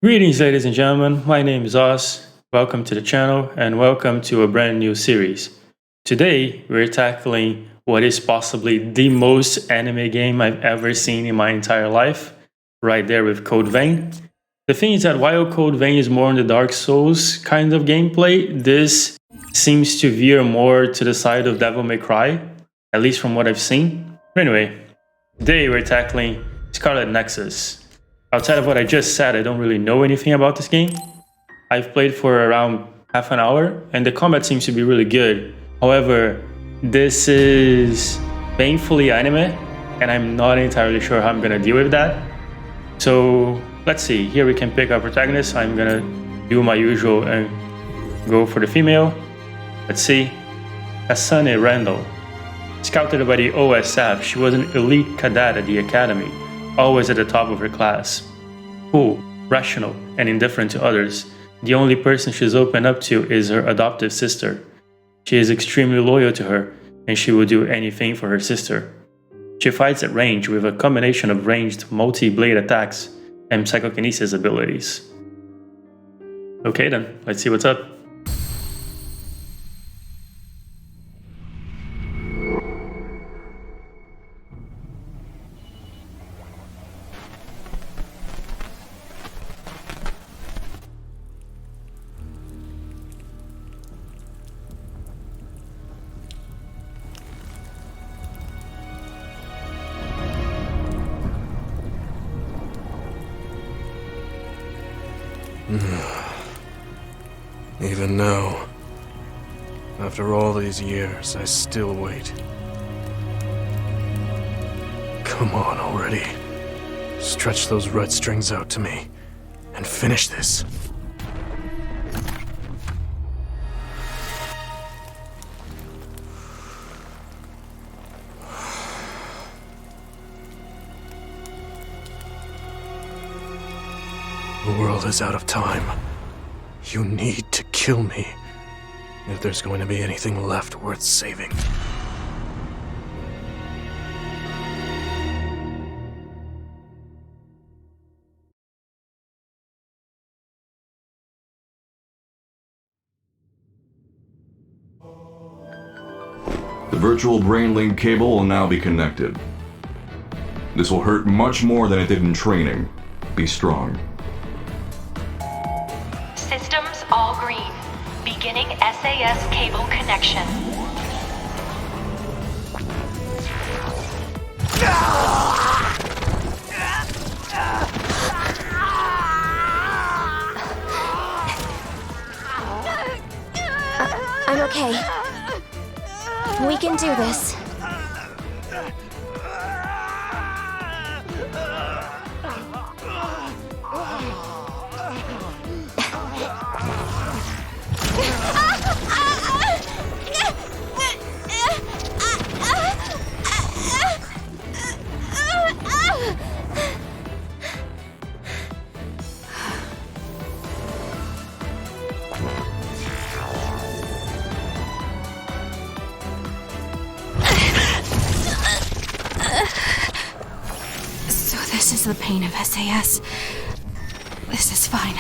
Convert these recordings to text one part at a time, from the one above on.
Greetings, ladies and gentlemen. My name is Oz. Welcome to the channel and welcome to a brand new series. Today, we're tackling what is possibly the most anime game I've ever seen in my entire life, right there with Code Vein. The thing is that while Code Vein is more on the Dark Souls kind of gameplay, this seems to veer more to the side of Devil May Cry, at least from what I've seen. But anyway, today we're tackling Scarlet Nexus. Outside of what I just said, I don't really know anything about this game. I've played for around half an hour and the combat seems to be really good. However, this is painfully anime and I'm not entirely sure how I'm gonna deal with that. So let's see, here we can pick our protagonist. I'm gonna do my usual and go for the female. Let's see, Kasane Randall. Scouted by the OSF, she was an elite cadet at the academy, always at the top of her class. Cool, rational, and indifferent to others. The only person she's open up to is her adoptive sister. She is extremely loyal to her, and she will do anything for her sister. She fights at range with a combination of ranged multi-blade attacks and psychokinesis abilities. Okay then, let's see what's up. Even now, after all these years, I still wait. Come on already. Stretch those red strings out to me, and finish this. The world is out of time. You need to kill me if there's going to be anything left worth saving. The virtual brain link cable will now be connected. This will hurt much more than it did in training. Be strong. Systems all green. Beginning SAS cable connection. I'm okay. We can do this. So this is the pain of SAS. This is fine.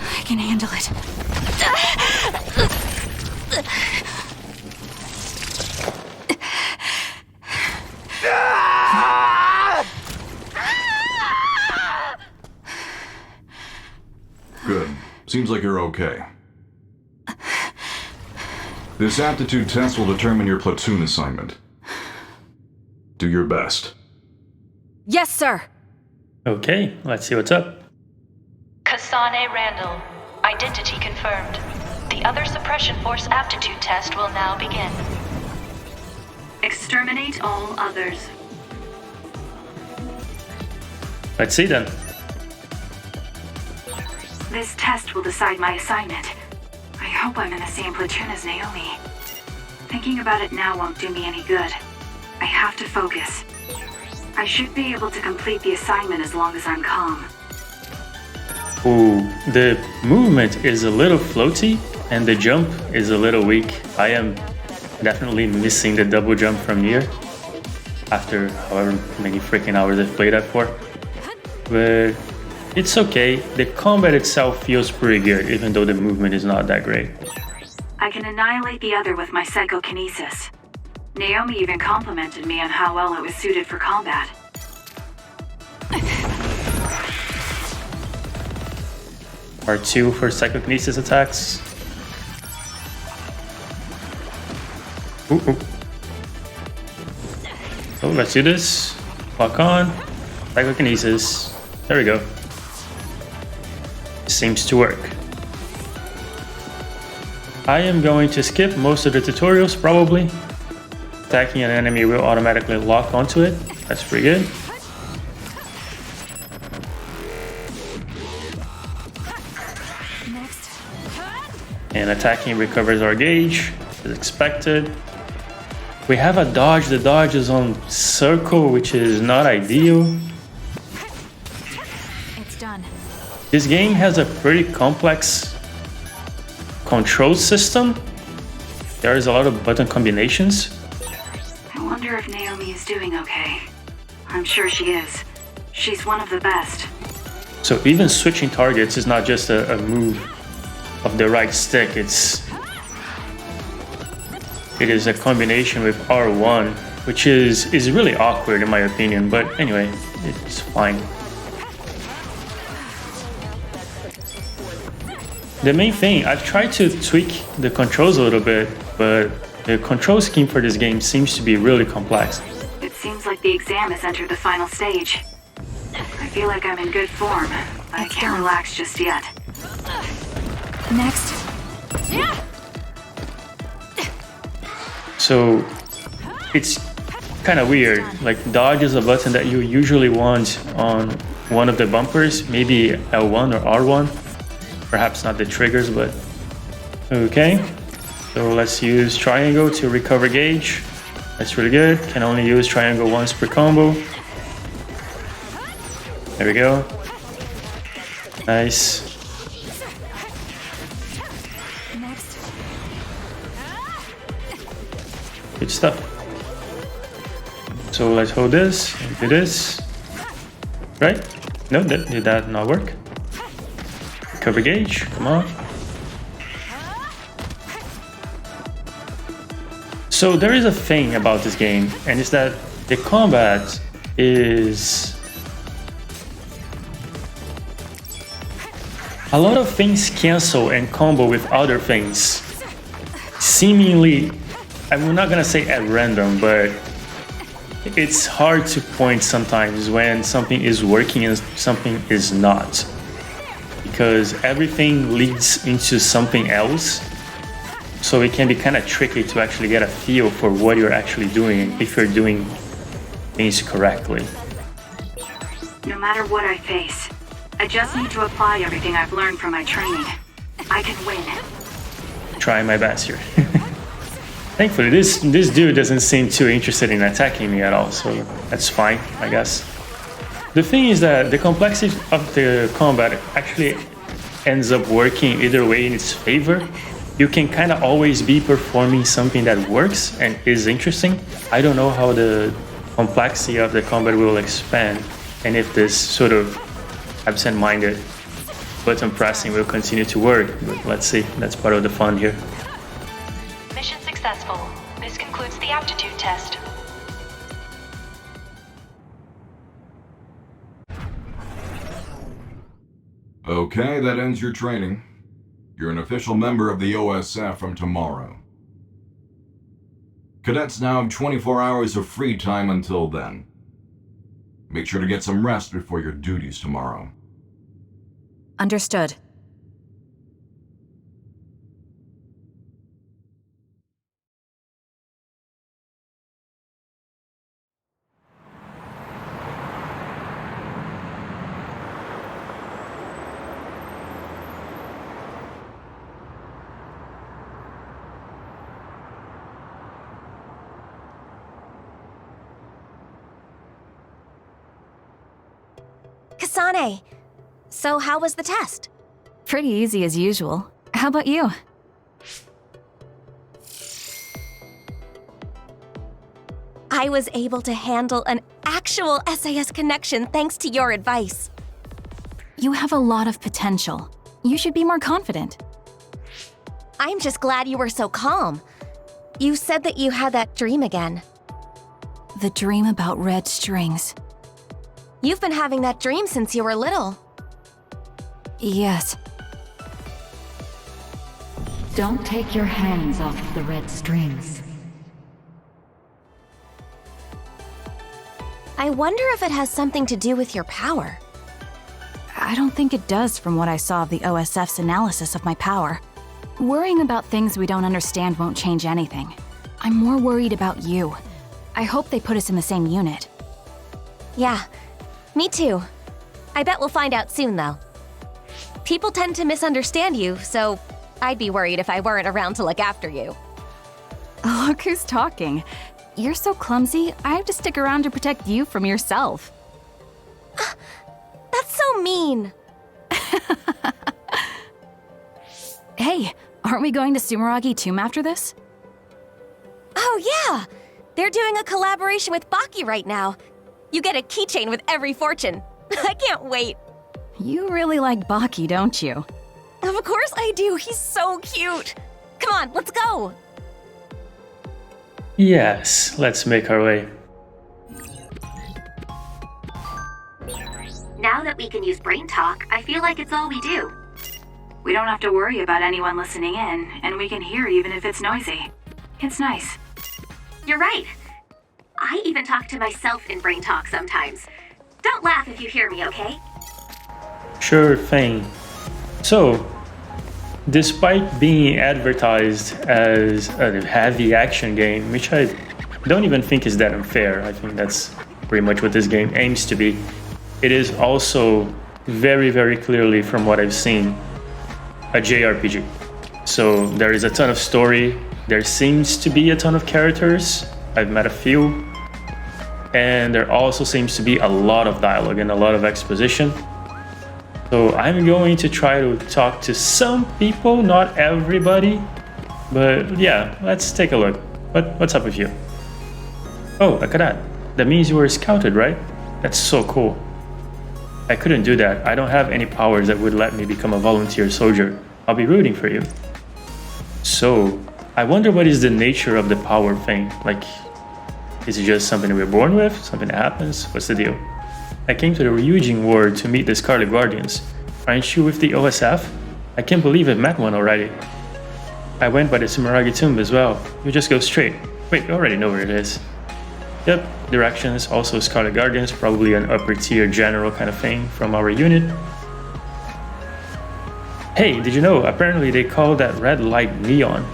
I can handle it. Good. Seems like you're okay. This aptitude test will determine your platoon assignment. Do your best. Yes, sir! Okay, let's see what's up. Kasane Randall. Identity confirmed. The other suppression force aptitude test will now begin. Exterminate all others. Let's see then. This test will decide my assignment. I hope I'm in the same platoon as Naomi. Thinking about it now won't do me any good. I have to focus. I should be able to complete the assignment as long as I'm calm. Ooh, the movement is a little floaty and the jump is a little weak. I am definitely missing the double jump from here after however many freaking hours I've played that for. But It's okay. The combat itself feels pretty good, even though the movement is not that great. I can annihilate the other with my psychokinesis. Naomi even complimented me on how well it was suited for combat. R2 for psychokinesis attacks. Ooh. Oh, let's do this. Lock on. Psychokinesis. There we go. Seems to work. I am going to skip most of the tutorials, probably. Attacking an enemy will automatically lock onto it. That's pretty good. And attacking recovers our gauge, as expected. We have a dodge. The dodge is on circle, which is not ideal. It's done. This game has a pretty complex control system. There's a lot of button combinations. I wonder if Naomi is doing okay. I'm sure she is. She's one of the best. So even switching targets is not just a move of the right stick. It is a combination with R1, which is really awkward in my opinion, but anyway, it's fine. The main thing, I've tried to tweak the controls a little bit, but the control scheme for this game seems to be really complex. It seems like the exam has entered the final stage. I feel like I'm in good form, but I can't relax just yet. Next. So it's kind of weird. Like dodge is a button that you usually want on one of the bumpers, maybe L1 or R1. Perhaps not the triggers, but okay. So let's use triangle to recover gauge. That's really good. Can only use triangle once per combo. There we go. Nice. Good stuff. So let's hold this and do this. Right? No, did that not work? Recover gauge, come on. So there is a thing about this game, and it's that the combat is... a lot of things cancel and combo with other things. Seemingly, I'm not gonna say at random, but it's hard to point sometimes when something is working and something is not. Because everything leads into something else. So it can be kind of tricky to actually get a feel for what you're actually doing, if you're doing things correctly. No matter what I face, I just need to apply everything I've learned from my training. I can win. Trying my best here. Thankfully, this dude doesn't seem too interested in attacking me at all, so that's fine, I guess. The thing is that the complexity of the combat actually ends up working either way in its favor. You can kind of always be performing something that works and is interesting. I don't know how the complexity of the combat will expand, and if this sort of absent-minded button pressing will continue to work, but let's see, that's part of the fun here. Mission successful. This concludes the aptitude test. Okay, that ends your training. You're an official member of the OSF from tomorrow. Cadets now have 24 hours of free time until then. Make sure to get some rest before your duties tomorrow. Understood. Kasane, so how was the test? Pretty easy as usual. How about you? I was able to handle an actual SAS connection thanks to your advice. You have a lot of potential. You should be more confident. I'm just glad you were so calm. You said that you had that dream again. The dream about red strings. You've been having that dream since you were little. Yes. Don't take your hands off the red strings. I wonder if it has something to do with your power. I don't think it does from what I saw of the OSF's analysis of my power. Worrying about things we don't understand won't change anything. I'm more worried about you. I hope they put us in the same unit. Yeah, me too. I bet we'll find out soon, though. People tend to misunderstand you, so I'd be worried if I weren't around to look after you. Look who's talking. You're so clumsy, I have to stick around to protect you from yourself. That's so mean. Hey, aren't we going to Sumeragi Tomb after this? Oh yeah! They're doing a collaboration with Baki right now. You get a keychain with every fortune. I can't wait. You really like Baki, don't you? Of course I do. He's so cute. Come on, let's go. Yes, let's make our way. Now that we can use brain talk, I feel like it's all we do. We don't have to worry about anyone listening in, and we can hear even if it's noisy. It's nice. You're right. I even talk to myself in brain talk sometimes. Don't laugh if you hear me, okay? Sure thing. So, despite being advertised as a heavy action game, which I don't even think is that unfair, I think that's pretty much what this game aims to be, it is also very, very clearly, from what I've seen, a JRPG. So there is a ton of story, there seems to be a ton of characters, I've met a few, and there also seems to be a lot of dialogue and a lot of exposition. So I'm going to try to talk to some people, not everybody, but yeah, let's take a look. What's up with you? Oh, look at that. That means you were scouted, right? That's so cool. I couldn't do that. I don't have any powers that would let me become a volunteer soldier. I'll be rooting for you. So, I wonder what is the nature of the power thing. Like, is it just something we're born with? Something that happens? What's the deal? I came to the Ryujin Ward to meet the Scarlet Guardians. Aren't you with the OSF? I can't believe I've met one already. I went by the Sumeragi Tomb as well. You just go straight. Wait, you already know where it is. Yep, directions, also Scarlet Guardians, probably an upper tier general kind of thing from our unit. Hey, did you know, apparently they call that red light neon.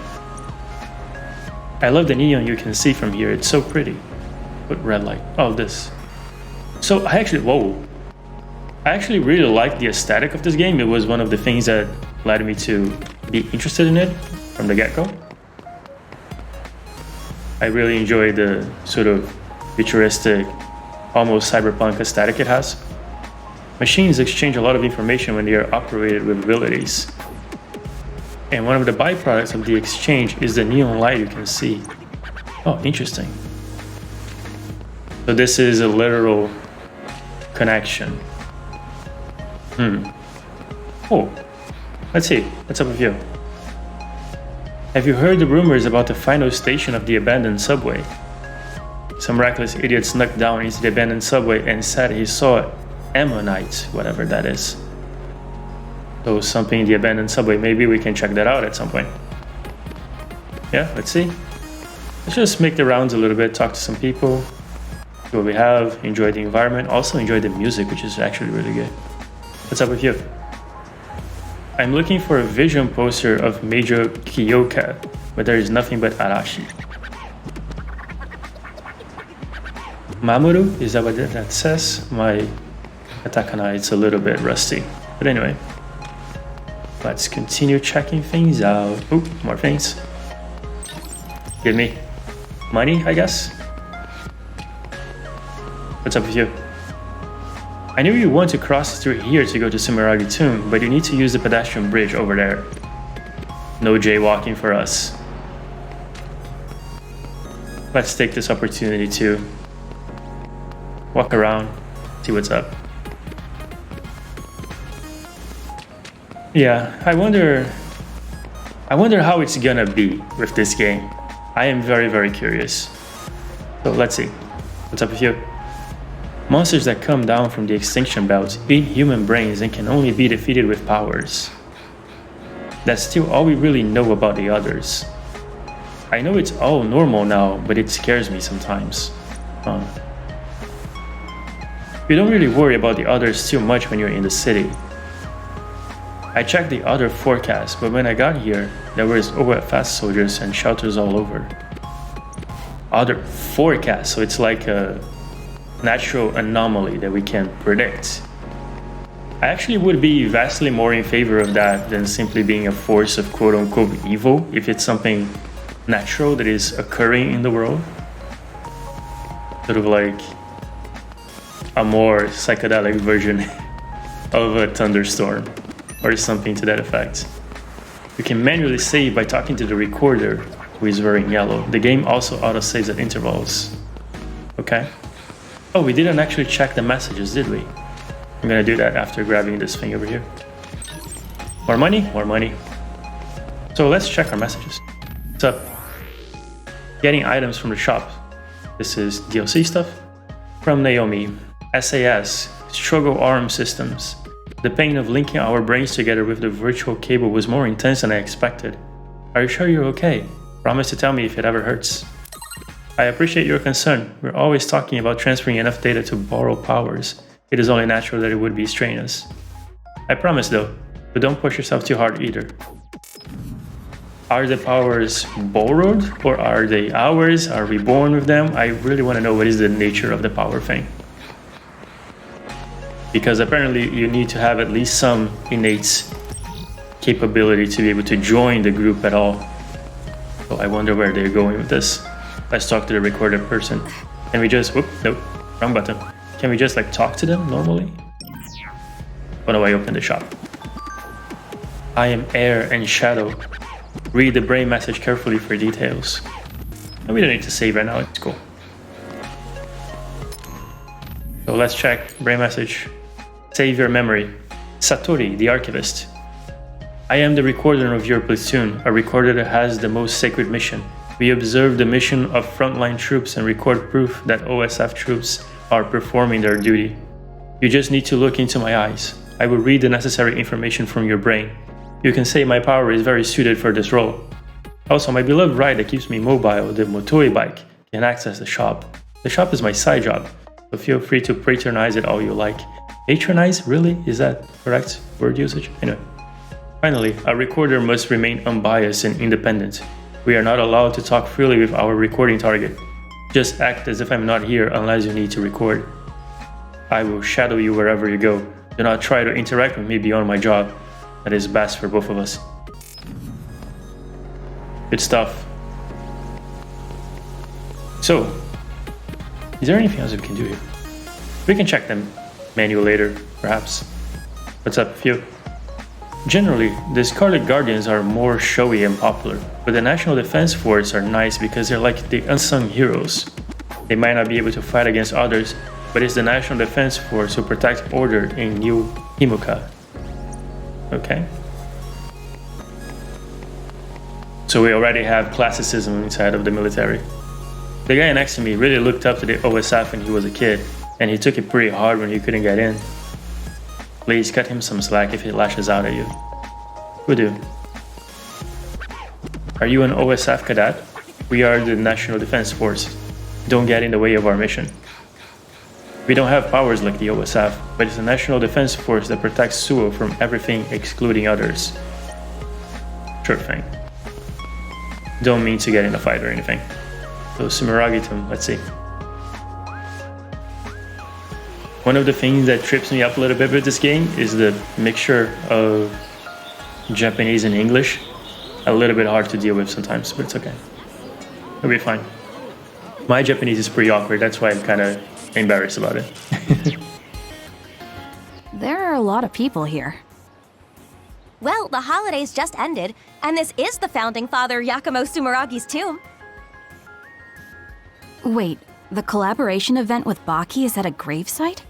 I love the neon you can see from here, it's so pretty. What red light? Oh, this. So I actually really like the aesthetic of this game. It was one of the things that led me to be interested in it from the get-go. I really enjoy the sort of futuristic, almost cyberpunk aesthetic it has. Machines exchange a lot of information when they are operated with abilities. And one of the byproducts of the exchange is the neon light you can see. Oh, interesting. So this is a literal connection. Oh, let's see. What's up with you? Have you heard the rumors about the final station of the abandoned subway? Some reckless idiot snuck down into the abandoned subway and said he saw ammonite, whatever that is. So something in the abandoned subway. Maybe we can check that out at some point. Yeah, let's see. Let's just make the rounds a little bit, talk to some people, see what we have, enjoy the environment, also enjoy the music, which is actually really good. What's up with you? I'm looking for a vision poster of Major Kyoka, but there is nothing but Arashi. Mamoru, is that what that says? My katakana is a little bit rusty. But anyway, let's continue checking things out. Oh, more things. Give me money, I guess. What's up with you? I knew you want to cross through here to go to Sumeragi Tomb, but you need to use the pedestrian bridge over there. No jaywalking for us. Let's take this opportunity to walk around, see what's up. Yeah, I wonder how it's gonna be with this game. I am very, very curious. So let's see. What's up with you? Monsters that come down from the extinction belt eat human brains and can only be defeated with powers. That's still all we really know about the others. I know it's all normal now, but it scares me sometimes. You don't really worry about the others too much when you're in the city. I checked the other forecast, but when I got here, there was OFS soldiers and shelters all over. Other forecast, so it's like a natural anomaly that we can predict. I actually would be vastly more in favor of that than simply being a force of quote-unquote evil if it's something natural that is occurring in the world. Sort of like a more psychedelic version of a thunderstorm or something to that effect. You can manually save by talking to the recorder, who is wearing yellow. The game also auto-saves at intervals. Okay. Oh, we didn't actually check the messages, did we? I'm gonna do that after grabbing this thing over here. More money? More money. So let's check our messages. What's up? Getting items from the shop. This is DLC stuff. From Naomi. SAS. Struggle arm systems. The pain of linking our brains together with the virtual cable was more intense than I expected. Are you sure you're okay? Promise to tell me if it ever hurts. I appreciate your concern. We're always talking about transferring enough data to borrow powers. It is only natural that it would be strenuous. I promise though, but don't push yourself too hard either. Are the powers borrowed or are they ours? Are we born with them? I really want to know what is the nature of the power thing. Because apparently you need to have at least some innate capability to be able to join the group at all. So I wonder where they're going with this. Let's talk to the recorded person. Can we just, whoop, nope, wrong button. Can we just like talk to them normally? Oh no, I opened the shop. I am air and shadow. Read the brain message carefully for details. And we don't need to save right now, it's cool. So let's check brain message. Save your memory. Satori, the archivist. I am the recorder of your platoon, a recorder that has the most sacred mission. We observe the mission of frontline troops and record proof that OSF troops are performing their duty. You just need to look into my eyes. I will read the necessary information from your brain. You can say my power is very suited for this role. Also, my beloved ride that keeps me mobile, the Motoi bike, can access the shop. The shop is my side job, so feel free to patronize it all you like. Patronize? Really? Is that correct word usage? Anyway. Finally, a recorder must remain unbiased and independent. We are not allowed to talk freely with our recording target. Just act as if I'm not here unless you need to record. I will shadow you wherever you go. Do not try to interact with me beyond my job. That is best for both of us. Good stuff. So, is there anything else we can do here? We can check them manual later, perhaps. What's up with you? Generally, the Scarlet Guardians are more showy and popular, but the National Defense Force are nice because they're like the unsung heroes. They might not be able to fight against others, but it's the National Defense Force who protects order in New Himuka. Okay. So we already have classicism inside of the military. The guy next to me really looked up to the OSF when he was a kid, and he took it pretty hard when he couldn't get in. Please cut him some slack if he lashes out at you. Who do? Are you an OSF cadet? We are the National Defense Force. Don't get in the way of our mission. We don't have powers like the OSF, but it's the National Defense Force that protects Suo from everything excluding others. Sure thing. Don't mean to get in a fight or anything. So Sumeragi-tun, let's see. One of the things that trips me up a little bit with this game is the mixture of Japanese and English. A little bit hard to deal with sometimes, but it's okay. It'll be fine. My Japanese is pretty awkward, that's why I'm kind of embarrassed about it. There are a lot of people here. Well, the holidays just ended, and this is the founding father Yakumo Sumeragi's tomb. Wait, the collaboration event with Baki is at a gravesite?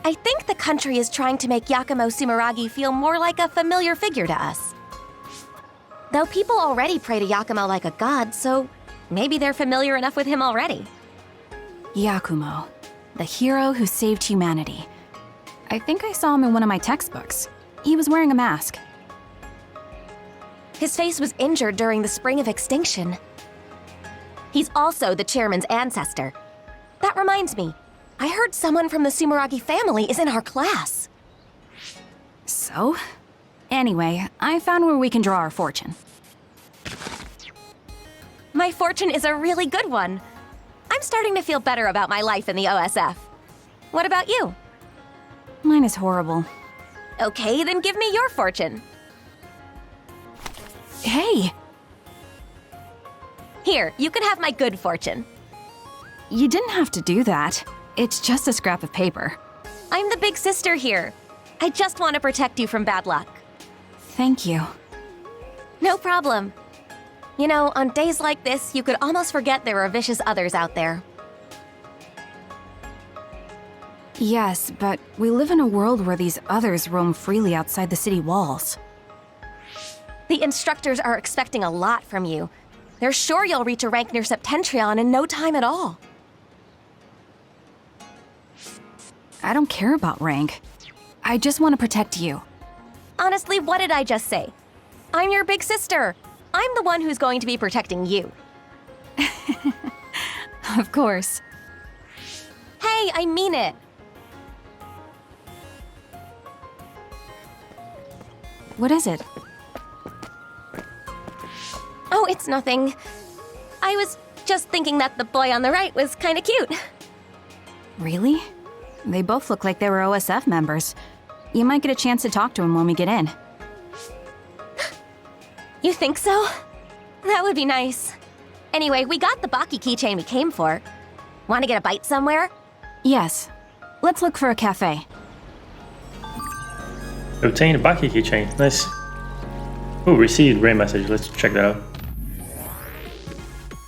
I think the country is trying to make Yakumo Sumeragi feel more like a familiar figure to us. Though people already pray to Yakumo like a god, so maybe they're familiar enough with him already. Yakumo, the hero who saved humanity. I think I saw him in one of my textbooks. He was wearing a mask. His face was injured during the Spring of Extinction. He's also the chairman's ancestor. That reminds me, I heard someone from the Sumeragi family is in our class. So? Anyway, I found where we can draw our fortune. My fortune is a really good one. I'm starting to feel better about my life in the OSF. What about you? Mine is horrible. Okay, then give me your fortune. Hey! Here, you can have my good fortune. You didn't have to do that. It's just a scrap of paper. I'm the big sister here. I just want to protect you from bad luck. Thank you. No problem. You know, on days like this, you could almost forget there are vicious others out there. Yes, but we live in a world where these others roam freely outside the city walls. The instructors are expecting a lot from you. They're sure you'll reach a rank near Septentrion in no time at all. I don't care about rank. I just want to protect you. Honestly, what did I just say? I'm your big sister. I'm the one who's going to be protecting you. Of course. Hey, I mean it. What is it? Oh, it's nothing. I was just thinking that the boy on the right was kind of cute. Really? They both look like they were OSF members. You might get a chance to talk to him when we get in. You think so? That would be nice. Anyway, we got the Baki keychain we came for. Want to get a bite somewhere? Yes. Let's look for a cafe. Obtain a Baki keychain. Nice. Oh, received Ray message. Let's check that out.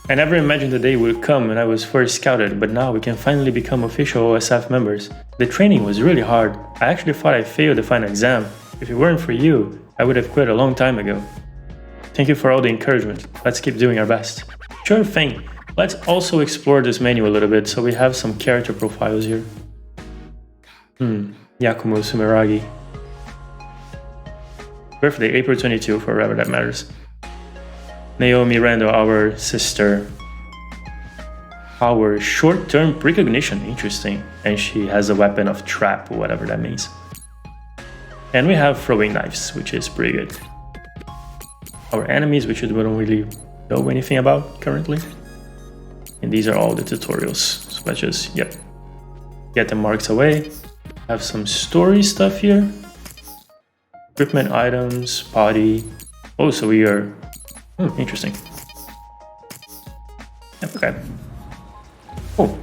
I never imagined the day would come when I was first scouted, but now we can finally become official OSF members. The training was really hard. I actually thought I failed the final exam. If it weren't for you, I would have quit a long time ago. Thank you for all the encouragement. Let's keep doing our best. Sure thing. Let's also explore this menu a little bit so we have some character profiles here. Yakumo Sumeragi. Birthday, April 22, for whatever that matters. Naomi Randall, our sister. Our short-term precognition, interesting. And she has a weapon of trap, or whatever that means. And we have throwing knives, which is pretty good. Our enemies, which we don't really know anything about currently. And these are all the tutorials. So let's just, get the marks away. Have some story stuff here. Equipment items, body. Oh, so we are... interesting. Okay. Oh,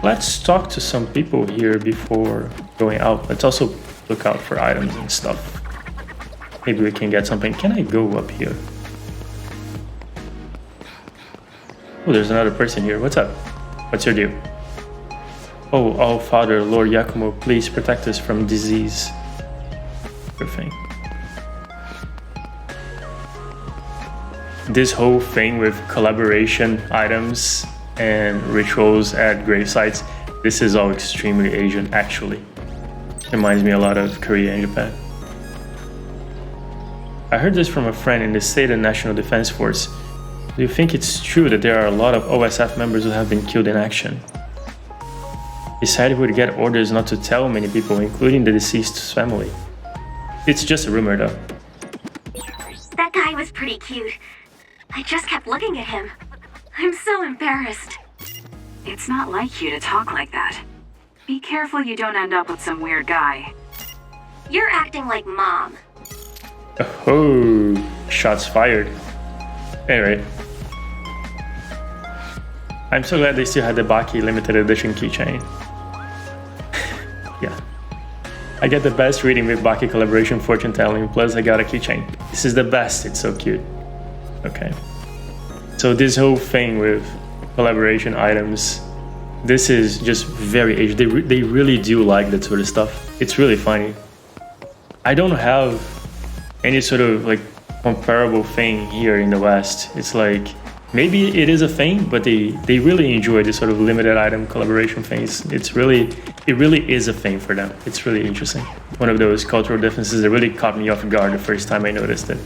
let's talk to some people here before going out. Let's also look out for items and stuff. Maybe we can get something. Can I go up here? Oh, there's another person here. What's up? What's your deal? Oh, All Father, Lord Yakumo, please protect us from disease. Good thing. This whole thing with collaboration items and rituals at grave sites, this is all extremely Asian, actually. Reminds me a lot of Korea and Japan. I heard this from a friend in the State and National Defense Force. Do you think it's true that there are a lot of OSF members who have been killed in action? He said he would get orders not to tell many people, including the deceased's family. It's just a rumor, though. That guy was pretty cute. I just kept looking at him. I'm so embarrassed. It's not like you to talk like that. Be careful you don't end up with some weird guy. You're acting like Mom. Oh, shots fired. Anyway. I'm so glad they still had the Baki limited edition keychain. Yeah. I get the best reading with Baki collaboration fortune telling, plus I got a keychain. This is the best, it's so cute. Okay. So this whole thing with collaboration items this is just very aged. They really do like that sort of stuff. It's really funny. I don't have any sort of like comparable thing here in the West. It's like, maybe it is a thing, but they really enjoy this sort of limited item collaboration things. It really is a thing for them. It's really interesting. One of those cultural differences that really caught me off guard the first time I noticed it.